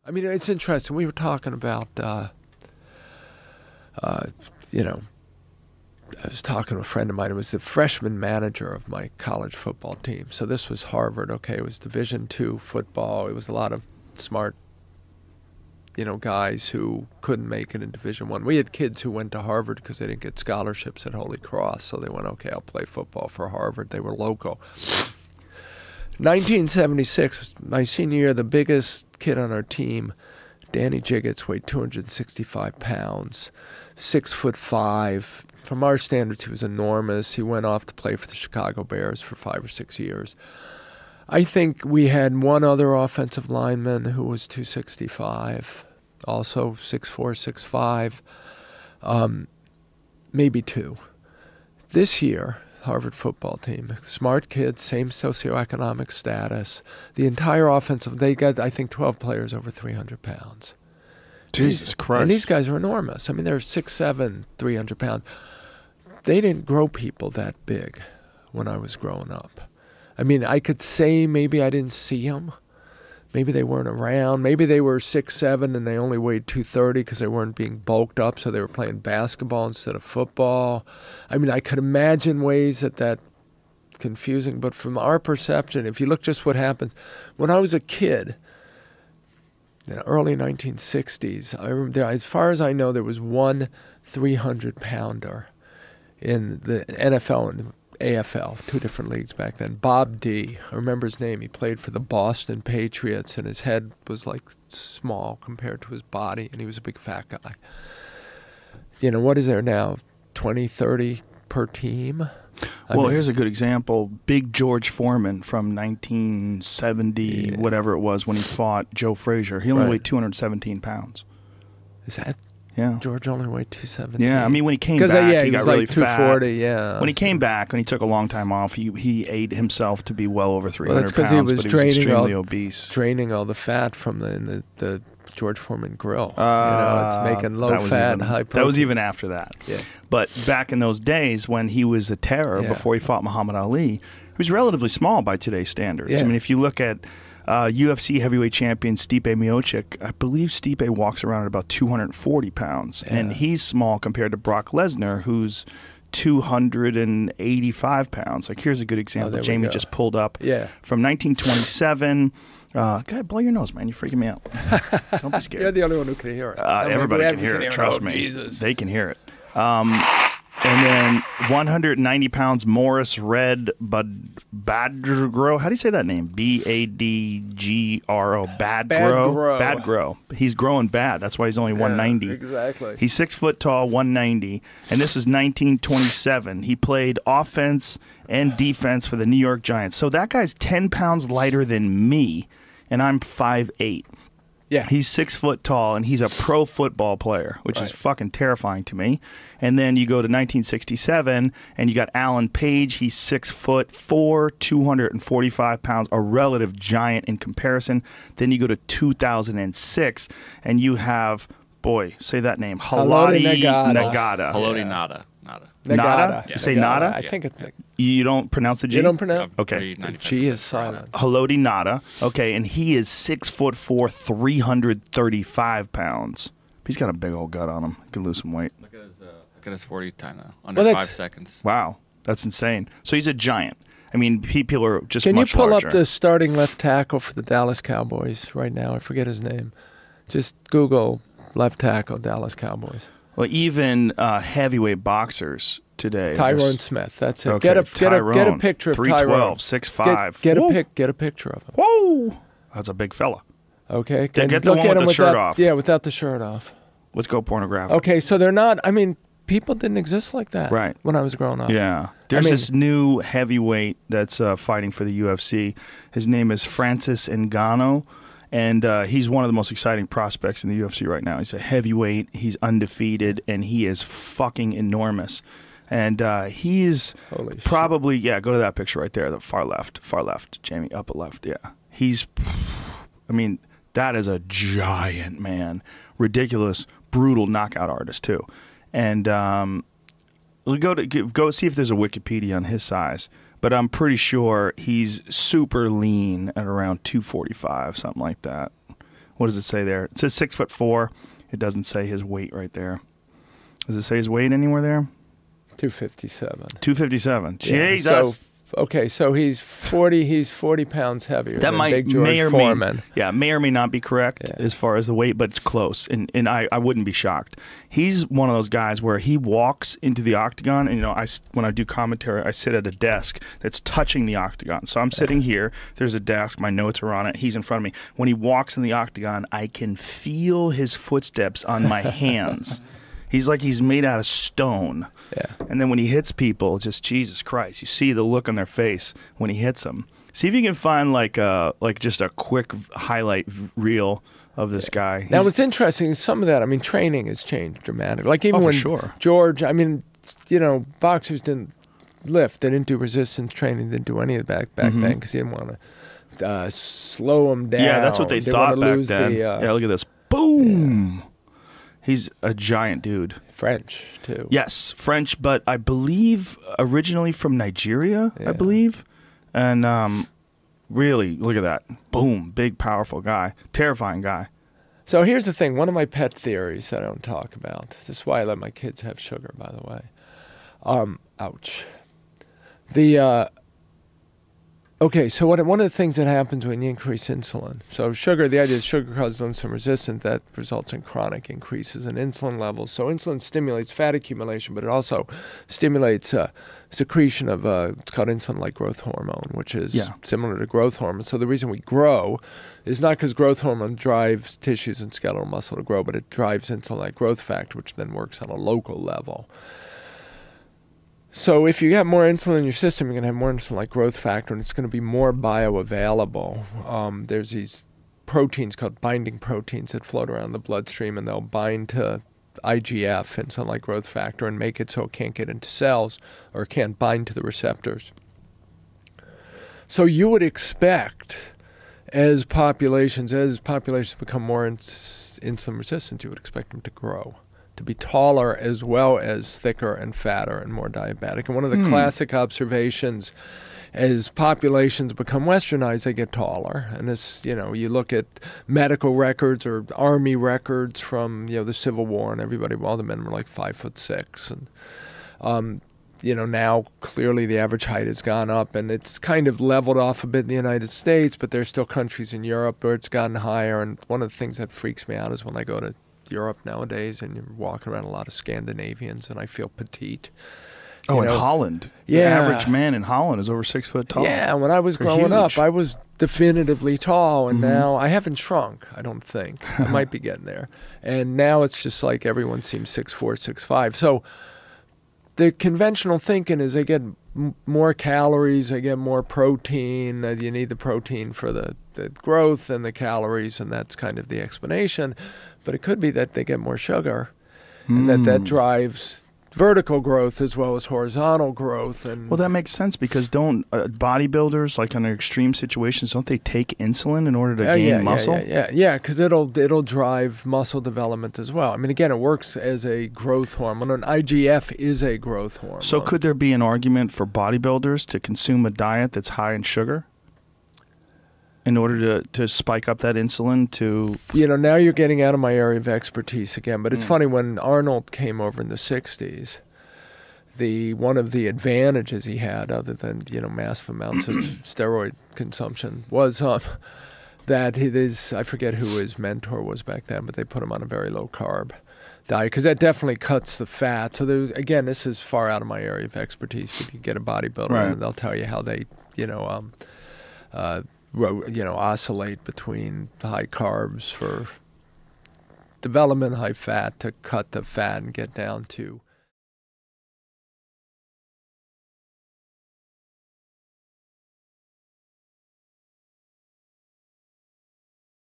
I mean, it's interesting. We were talking about, you know, I was talking to a friend of mine who was the freshman manager of my college football team. So this was Harvard. Okay, it was Division II football. It was a lot of smart, you know, guys who couldn't make it in Division I. We had kids who went to Harvard because they didn't get scholarships at Holy Cross. So they went, okay, I'll play football for Harvard. They were local. 1976, my senior year, the biggest kid on our team, Danny Jiggets, weighed 265 pounds, 6'5". From our standards, he was enormous. He went off to play for the Chicago Bears for 5 or 6 years. I think we had one other offensive lineman who was 265, also 6'4", 6'5", maybe two. This year, Harvard football team, smart kids, same socioeconomic status. The entire offensive, they got, I think, 12 players over 300 pounds. Jesus Christ. And these guys are enormous. I mean, they're 6'7", 300 pounds. They didn't grow people that big when I was growing up. I mean, I could say maybe I didn't see them. Maybe they weren't around. Maybe they were 6'7" and they only weighed 230 because they weren't being bulked up, so they were playing basketball instead of football. I mean, I could imagine ways that's confusing, but from our perception, if you look just what happens, when I was a kid, in the early 1960s, I remember, as far as I know, there was one 300-pounder in the NFL and AFL, two different leagues back then. Bob D. I remember his name. He played for the Boston Patriots, and his head was like small compared to his body, and he was a big fat guy. You know, what is there now? 20, 30 per team? Well, here's a good example. Big George Foreman from 1970, whatever it was, when he fought Joe Frazier. He only weighed 217 pounds. Is that? Yeah. George only weighed 217. Yeah, I mean, when he came back, he got really like 240, fat. Yeah. When he came back, when he took a long time off, he ate himself to be well over 300 that's because pounds, he was but he was extremely obese. Draining all the fat from the George Foreman grill. You know, it's making low-fat, high-protein. That was even after that. Yeah. But back in those days when he was a terror, before he fought Muhammad Ali, he was relatively small by today's standards. Yeah. I mean, if you look at UFC heavyweight champion Stipe Miocic, I believe Stipe walks around at about 240 pounds, and he's small compared to Brock Lesnar, who's 285 pounds. Like, here's a good example. Jamie just pulled up from 1927. God, blow your nose, man. You're freaking me out. Don't be scared. You're the only one who can hear it. Everybody can hear it. Trust me. Jesus. They can hear it. And then 190 pounds Morris Red Badgro. How do you say that name? B-A-D-G-R-O. Badgro. Badgro. He's growing bad. That's why he's only 190. Exactly. He's 6 foot tall, 190. And this is 1927. He played offense and defense for the New York Giants. So that guy's 10 pounds lighter than me, and I'm 5'8". Yeah. He's 6 foot tall, and he's a pro football player, which is fucking terrifying to me. And then you go to 1967, and you got Alan Page. He's 6'4", 245 pounds, a relative giant in comparison. Then you go to 2006, and you have, boy, say that name, Haloti Ngata. Haloti Ngata. Nada? You say Nada? I think it's You don't pronounce the G? You don't pronounce? Okay. The G is silent. Haloti Ngata. Okay, and he is 6'4", 335 pounds. He's got a big old gut on him. He can lose some weight. Look at his 40 time now. Under 5 seconds. Wow. That's insane. So he's a giant. I mean, people are just Can much you pull larger. up the starting left tackle for the Dallas Cowboys right now? I forget his name. Just Google left tackle Dallas Cowboys. Well, even heavyweight boxers today. Tyrone Smith. That's it. Okay, Get a Tyrone, picture of 312, Tyrone. 6'5". Get a picture of him. Whoa. That's a big fella. Okay. Get the one with the shirt off. Yeah, without the shirt off. Let's go pornographic. Okay, so they're not, I mean, people didn't exist like that when I was growing up. Yeah. There's this new heavyweight that's fighting for the UFC. His name is Francis Ngannou. And he's one of the most exciting prospects in the UFC right now. He's a heavyweight. He's undefeated, and he is fucking enormous. And he's probably, go to that picture right there, the far left, Jamie, upper left, He's, I mean, that is a giant man. Ridiculous, brutal knockout artist, too. And we'll go see if there's a Wikipedia on his size. But I'm pretty sure he's super lean at around 245, something like that. What does it say there? It says 6'4". It doesn't say his weight right there. Does it say his weight anywhere there? 257. 257. Yeah. Jesus. Okay, so he's 40 pounds heavier That than might Big George Foreman. may or may not be correct as far as the weight, but it's close, and I wouldn't be shocked. He's one of those guys where he walks into the octagon, and when I do commentary, I sit at a desk that's touching the octagon. So I'm sitting here. There's a desk. My notes are on it. He's in front of me. When he walks in the octagon, I can feel his footsteps on my hands. He's like he's made out of stone. Yeah. And then when he hits people, just Jesus Christ, you see the look on their face when he hits them. See if you can find like just a quick highlight reel of this guy. Now what's interesting is some of that, I mean, training has changed dramatically. Like even when George, I mean, boxers didn't lift, they didn't do resistance training, didn't do any of that back then because he didn't want to slow them down. Yeah, that's what they thought back then. Yeah, look at this. Boom. Yeah. He's a giant dude. French, too. Yes, French, but I believe originally from Nigeria, I believe. And really, look at that. Boom, big, powerful guy. Terrifying guy. So here's the thing. One of my pet theories that I don't talk about. This is why I let my kids have sugar, by the way. Ouch. Okay, so one of the things that happens when you increase insulin, so sugar, the idea is sugar causes insulin resistance, that results in chronic increases in insulin levels. So insulin stimulates fat accumulation, but it also stimulates secretion of, it's called insulin-like growth hormone, which is similar to growth hormone. So the reason we grow is not because growth hormone drives tissues and skeletal muscle to grow, but it drives insulin-like growth factor, which then works on a local level. So if you got more insulin in your system, you're going to have more insulin-like growth factor, and it's going to be more bioavailable. There's these proteins called binding proteins that float around the bloodstream, and they'll bind to IGF, insulin-like growth factor, and make it so it can't get into cells or can't bind to the receptors. So you would expect, as populations become more insulin resistant, you would expect them to grow, to be taller as well as thicker and fatter and more diabetic. And one of the classic observations, as populations become westernized, they get taller. And this, you look at medical records or army records from, the Civil War, and all the men were like 5'6". And, now clearly the average height has gone up, and it's kind of leveled off a bit in the United States, but there's still countries in Europe where it's gotten higher. And one of the things that freaks me out is when I go to Europe nowadays and you're walking around a lot of Scandinavians and I feel petite. In Holland. The average man in Holland is over 6 foot tall. Yeah, when I was growing up, I was definitively tall, and now I haven't shrunk, I don't think. I might be getting there. And now it's just like everyone seems 6'4", 6'5". So the conventional thinking is they get more calories, they get more protein. You need the protein for the growth and the calories, and that's kind of the explanation. But it could be that they get more sugar, and that drives vertical growth as well as horizontal growth. And well, that makes sense, because don't bodybuilders, like under extreme situations, don't they take insulin in order to gain muscle? Yeah, because it'll drive muscle development as well. I mean, again, it works as a growth hormone, and IGF is a growth hormone. So could there be an argument for bodybuilders to consume a diet that's high in sugar in order to spike up that insulin to... now you're getting out of my area of expertise again, but it's funny, when Arnold came over in the 60s, one of the advantages he had, other than, massive amounts of steroid consumption, was that I forget who his mentor was back then, but they put him on a very low-carb diet, because that definitely cuts the fat. So again, this is far out of my area of expertise, but you get a bodybuilder and they'll tell you how they, oscillate between high carbs for development, high fat to cut the fat and get down to